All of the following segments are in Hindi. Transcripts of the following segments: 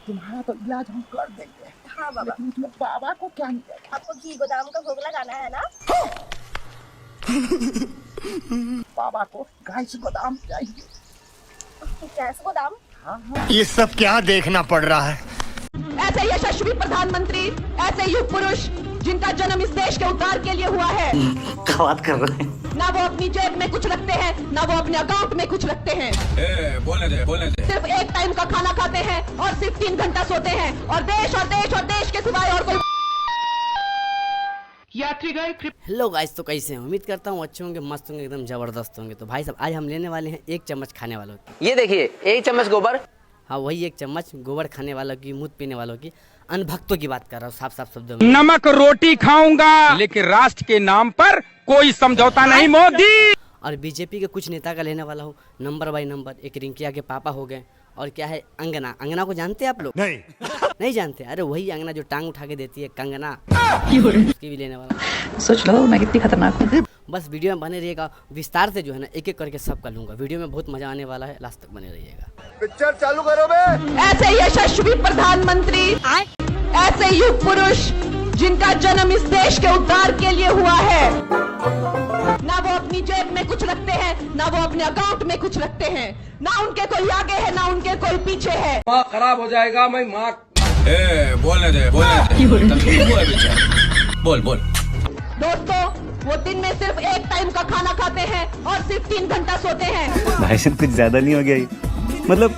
तुम्हारा तो इलाज हम कर देंगे। हाँ बाबा। लेकिन उसमें बाबा को क्या मिलेगा? आपको घी गोदाम का भोग लगाना है ना? बाबा को गैस गोदाम चाहिए। गैस गोदाम? हाँ हाँ। ये सब क्या देखना पड़ रहा है? ऐसे यशस्वी प्रधानमंत्री, ऐसे युग पुरुष जिनका जन्म इस देश के उद्धार के लिए हुआ है, क्या बात कर रहे हैं? ना वो अपनी जेब में कुछ रखते हैं, ना वो अपने अकाउंट में कुछ रखते हैं। बोलने दे। सिर्फ एक टाइम का खाना खाते हैं और सिर्फ 3 घंटा सोते हैं और देश के सिवाय और कोई हेलो गाइस, तो कैसे हैं? उम्मीद करता हूँ अच्छे होंगे, मस्त होंगे, एकदम जबरदस्त होंगे। तो भाई साहब आज हम लेने वाले हैं 1 चम्मच खाने वालों की। ये देखिए 1 चम्मच गोबर। हाँ, वही 1 चम्मच गोबर खाने वालों की, मूत पीने वालों की, अनभक्तों की बात कर रहा हूँ साफ साफ शब्दों में। नमक रोटी खाऊंगा लेकिन राष्ट्र के नाम पर कोई समझौता नहीं मोदी। और बीजेपी के कुछ नेता का लेने वाला हूँ नंबर बाई नंबर। एक रिंकिया के पापा हो गए, और क्या है अंगना। अंगना को जानते हैं आप लोग? नहीं जानते? अरे वही अंगना जो टांग उठा के देती है, कंगना, उसकी भी लेने वाला। सोच लो मैं कितनी खतरनाक हूँ। बस वीडियो में बने रहिएगा, विस्तार से जो है ना एक एक करके सबका लूंगा। वीडियो में बहुत मजा आने वाला है, लास्ट तक बने रहिएगा। पिक्चर चालू करो बे। ऐसे यशस्वी प्रधानमंत्री, ऐसे युग पुरुष जिनका जन्म इस देश के उद्धार के लिए हुआ है, ना वो अपनी जेब में कुछ रखते हैं, ना वो अपने अकाउंट में कुछ रखते हैं, ना उनके कोई आगे है, ना उनके कोई पीछे है। माँ खराब हो जाएगा। मैं माँ बोलने दे। बोल। दोस्तों, वो दिन में सिर्फ एक टाइम का खाना खाते हैं और सिर्फ 3 घंटा सोते हैं भाई साहब कुछ ज्यादा नहीं हो गया ये? मतलब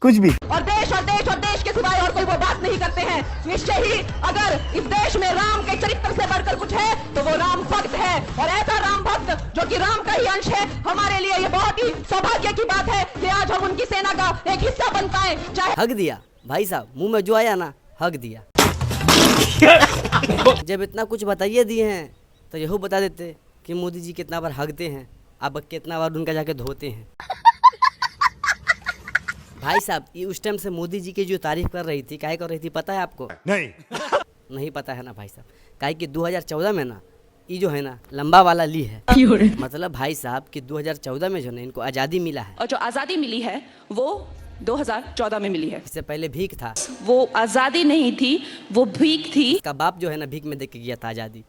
कुछ भी। और देश के सिवाय और कोई वो बात नहीं करते हैं। निश्चय ही अगर इस देश में राम के चरित्र से बढ़कर कुछ है तो वो राम भक्त है, और ऐसा राम भक्त जो कि राम का ही अंश है। हमारे लिए ये बहुत ही सौभाग्य की बात है कि आज हम उनकी सेना का एक हिस्सा बन पाए। चाहे हक दिया भाई साहब, मुंह में जो आया ना हक दिया। जब इतना कुछ बताइए दिए हैं तो यही बता देते कि मोदी जी कितना बार हकते हैं, अब कितना बार उनका जाके धोते हैं। भाई साहब ये उस टाइम से मोदी जी की जो तारीफ कर रही थी, काहे कर रही थी पता है आपको? नहीं पता है ना भाई साहब। काहे कि 2014 में ना ये जो है ना लंबा वाला ली है। मतलब भाई साहब कि 2014 में जो है इनको आज़ादी मिला है, और जो आज़ादी मिली है वो 2014 में मिली है। इससे पहले भीख था। वो आज़ादी नहीं थी, वो भीख थी। इसका बाप जो है ना भीख में दे के गया था आज़ादी।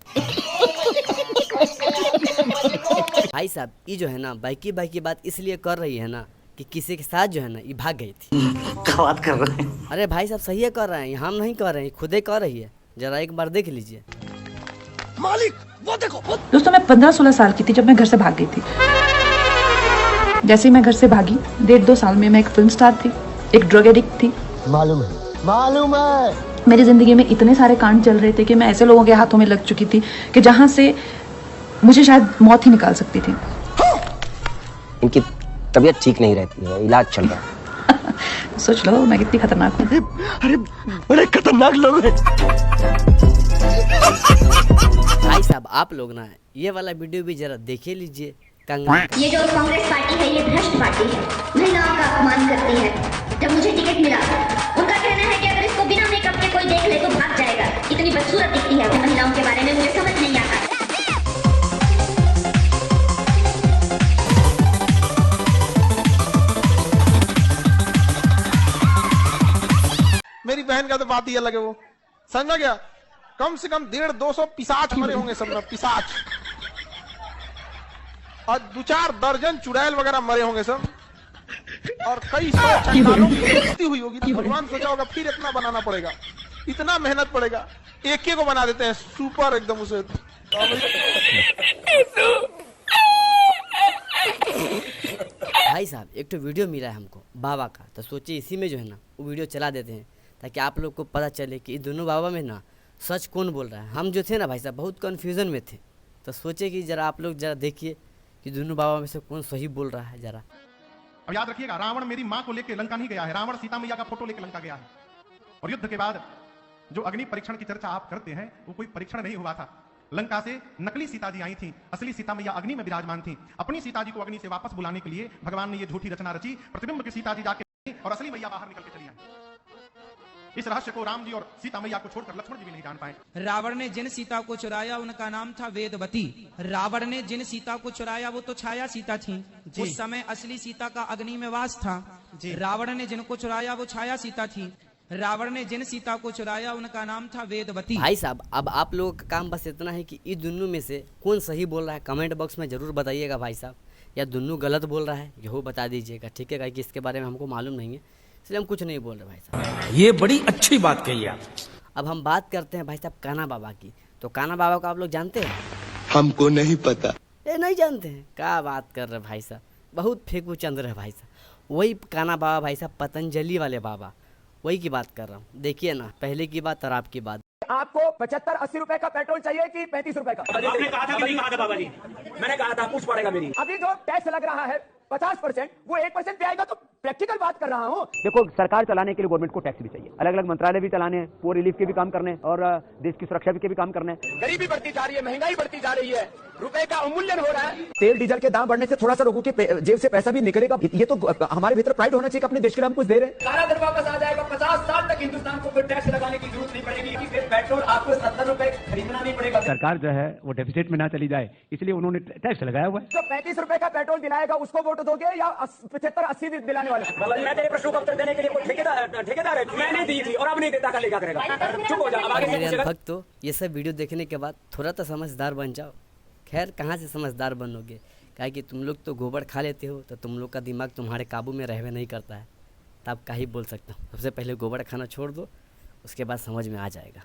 भाई साहब ये जो है ना बाइकी बात इसलिए कर रही है ना कि किसी के साथ जो है ना ये भाग गई थी। क्या बात कर रहे हैं? अरे भाई साहब सही है कर रहे हैं, हम नहीं कर रहे हैं, खुद ही कर रही है। जरा एक बार देख लीजिए। मालिक वो देखो। दोस्तों, मैं 15-16 साल की थी जब मैं घर से भाग गई थी। जैसे ही मैं घर से भागी 1.5-2 साल में मैं एक फिल्म स्टार थी, एक ड्रग एडिक्ट थी। मालूम है। मेरी जिंदगी में इतने सारे कांड चल रहे थे कि मैं ऐसे लोगों के हाथों में लग चुकी थी कि जहां से मुझे शायद मौत ही निकाल सकती थी। इनकी तबीयत ठीक नहीं रहती है, इलाज चल रहा है। सोच लो मैं कितनी खतरनाक हूँ। अरे बड़े खतरनाक लोग हैं। भाई साहब आप लोग ना ये वाला वीडियो भी जरा देखे लीजिए। कंगना ये जो कांग्रेस पार्टी है ये भ्रष्ट पार्टी है, महिलाओं का अपमान करती है। जब मुझे टिकट मिला उनका कहना है कि अगर इसको बिना मेकअप के कोई देख ले तो भाग जाएगा। इतनी बदसूरत दिखती है महिलाओं के बारे में, मुझे समझ नहीं आता। मेरी बहन का तो बात ही अलग है। वो समझा गया, कम से कम 150-200 पिशाच मरे होंगे सब में, पिशाच। और 2-4 दर्जन चुड़ैल वगैरह मरे होंगे सब, और कई सौ चंडालों की मृत्यु हुई होगी। तो भगवान सोचा होगा फिर इतना बनाना पड़ेगा, इतना मेहनत पड़ेगा। एक को बना देते हैं सुपर एकदम उसे। भाई साहब एक तो वीडियो मिला है हमको बाबा का, तो सोचिए इसी में जो है ना वो वीडियो चला देते हैं ताकि आप लोग को पता चले कि दोनों बाबा में ना सच कौन बोल रहा है। हम जो थे ना भाई साहब बहुत कन्फ्यूज़न में थे, तो सोचे कि जरा आप लोग जरा देखिए कि दोनों बाबा में से कौन सही बोल रहा है जरा। अब याद रखिएगा, रावण मेरी माँ को लेकर लंका नहीं गया है, रावण सीता मैया का फोटो लेकर लंका गया है। और युद्ध के बाद जो अग्नि परीक्षण की चर्चा आप करते हैं वो कोई परीक्षण नहीं हुआ था। लंका से नकली सीता जी आई थी, असली सीता मैया अग्नि में विराजमान थी। अपनी सीता जी को अग्नि से वापस बुलाने के लिए भगवान ने ये झूठी रचना रची। प्रतिबिंब की सीता जी जाके और असली मैया बाहर निकल के चली आई। इस रहस्य को राम जी और सीता मैया को छोड़कर लक्ष्मण जी भी नहीं जान पाए। रावण ने जिन सीता को चुराया उनका नाम था वेदवती। रावण ने जिन सीता को चुराया वो तो छाया सीता थी, उस समय असली सीता का अग्नि में वास था। रावण ने जिनको चुराया वो छाया सीता थी। रावण ने जिन सीता को चुराया उनका नाम था वेदवती। भाई साहब अब आप लोगों का काम बस इतना है कि इन दोनों में से कौन सही बोल रहा है कमेंट बॉक्स में ज़रूर बताइएगा भाई साहब, या दोनों गलत बोल रहा है यह बता दीजिएगा, ठीक है? कि इसके बारे में हमको मालूम नहीं है इसलिए हम कुछ नहीं बोल रहे भाई साहब। ये बड़ी अच्छी बात कही आप। अब हम बात करते हैं भाई साहब काना बाबा की। तो काना बाबा को आप लोग जानते हैं? हमको नहीं पता। ये नहीं जानते हैं? क्या बात कर रहे भाई साहब, बहुत फेंकू चंद्र है भाई साहब। वही काना बाबा भाई साहब, पतंजलि वाले बाबा, वही की बात कर रहा हूँ। देखिए ना, पहले की बात और आपकी बात। आपको 75-80 रुपए का पेट्रोल चाहिए कि 35 रुपए का? आपने कहा था कि नहीं कहा था बाबा जी? मैंने कहा था पूछ पड़ेगा मेरी। अभी जो टैक्स लग रहा है 50%, वो 1% पे आएगा। तो प्रैक्टिकल बात कर रहा हूँ। देखो, सरकार चलाने के लिए गवर्नमेंट को टैक्स भी चाहिए, अलग अलग मंत्रालय भी चलाने हैं, पुअर रिलीफ के भी काम करने और देश की सुरक्षा के भी काम करने हैं। गरीबी बढ़ती जा रही है, महंगाई बढ़ती जा रही है, रुपए का अवमूल्यन हो रहा है। तेल डीजल के दाम बढ़ने से थोड़ा सा लोगों के जेब से पैसा भी निकलेगा। ये तो हमारे भीतर प्राइड होना चाहिए, अपने देश के लिए हम कुछ दे रहे हैं। सारा दिन वापस आ जाएगा। 50 साल तक हिंदुस्तान को कोई टैक्स लगाने की जरूरत नहीं पड़ेगी। फिर पेट्रोल आपको 70 रुपए खरीदना नहीं पड़ेगा। सरकार जो है वो डेफिसिट में ना चली जाए, इसलिए उन्होंने टैक्स लगाया हुआ है। जो 35 रुपए का पेट्रोल दिलाएगा उसको वोट दोगे या 75-80 दिलाने वाले? मैं तेरे प्रश्नों का उत्तर देने के लिए कोई ठेकेदार है? मैंने दी थी और अब नहीं देता, कल क्या करेगा? चुप हो जा। अब आगे मेरे पूछेगा। भक्त तो ये सब वीडियो देखने के बाद थोड़ा तो समझदार बन जाओ। खैर कहाँ से समझदार बनोगे, क्या कि तुम लोग तो गोबर खा लेते हो, तो तुम लोग का दिमाग तुम्हारे काबू में रहवे नहीं करता है। तब क्या ही बोल सकता हूँ, सबसे पहले गोबर खाना छोड़ दो, उसके बाद समझ में आ जाएगा।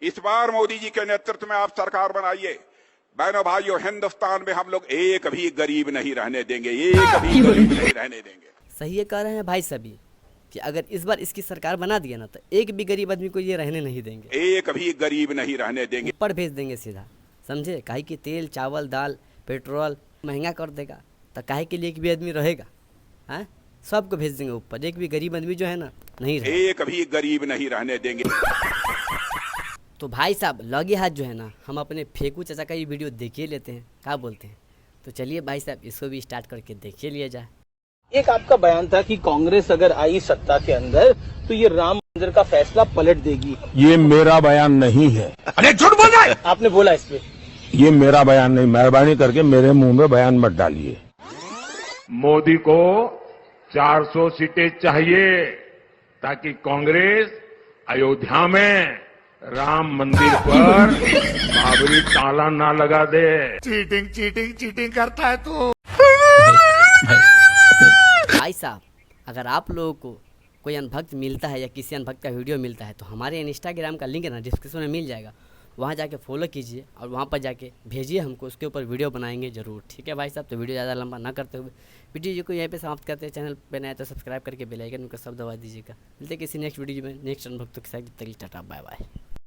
इस बार मोदी जी के नेतृत्व में आप सरकार बनाइए। बहनों भाइयों, हिंदुस्तान में हम लोग एक भी गरीब नहीं रहने देंगे, एक भी गरीब नहीं रहने देंगे। सही ये कह रहे हैं भाई सभी कि अगर इस बार इसकी सरकार बना दिया ना, तो एक भी गरीब आदमी को ये रहने नहीं देंगे, एक भी गरीब नहीं रहने देंगे, ऊपर भेज देंगे सीधा, समझे? काहे कि तेल चावल दाल पेट्रोल महंगा कर देगा, तो काहे के लिए एक भी आदमी रहेगा? हाँ, सबको भेज देंगे ऊपर, एक भी गरीब आदमी जो है ना नहीं रहेगा। एक भी गरीब नहीं रहने देंगे। तो भाई साहब लगे हाथ जो है ना, हम अपने फेंकू चाचा का ये वीडियो देखिए लेते हैं, क्या बोलते हैं? तो चलिए भाई साहब इसको भी स्टार्ट करके देखिए लिया जाए। एक आपका बयान था कि कांग्रेस अगर आई सत्ता के अंदर तो ये राम मंदिर का फैसला पलट देगी। ये मेरा बयान नहीं है। अरे झूठ बोल रहा है आपने बोला इस पे। ये मेरा बयान नहीं, मेहरबानी करके मेरे मुंह में बयान मत डालिए। मोदी को 400 सीटें चाहिए ताकि कांग्रेस अयोध्या में राम मंदिर पर बाबरी ताला ना लगा दे। चीटिंग करता है तू। भाई साहब अगर आप लोगों को कोई अनभक्त मिलता है या किसी अनभक्त का वीडियो मिलता है, तो हमारे इंस्टाग्राम का लिंक है ना डिस्क्रिप्शन में मिल जाएगा, वहाँ जाके फॉलो कीजिए और वहाँ पर जाके भेजिए हमको, उसके ऊपर वीडियो बनाएंगे ज़रूर, ठीक है भाई साहब? तो वीडियो ज़्यादा लंबा ना करते हुए वीडियो को यहीं पे समाप्त करते हैं। चैनल पे नया तो सब्सक्राइब करके बेल आइकन को सब दबा दीजिएगा। मिलते किसी नेक्स्ट वीडियो में नेक्स्ट अनभक्तों के साथ। तक टाटा बाय बाय।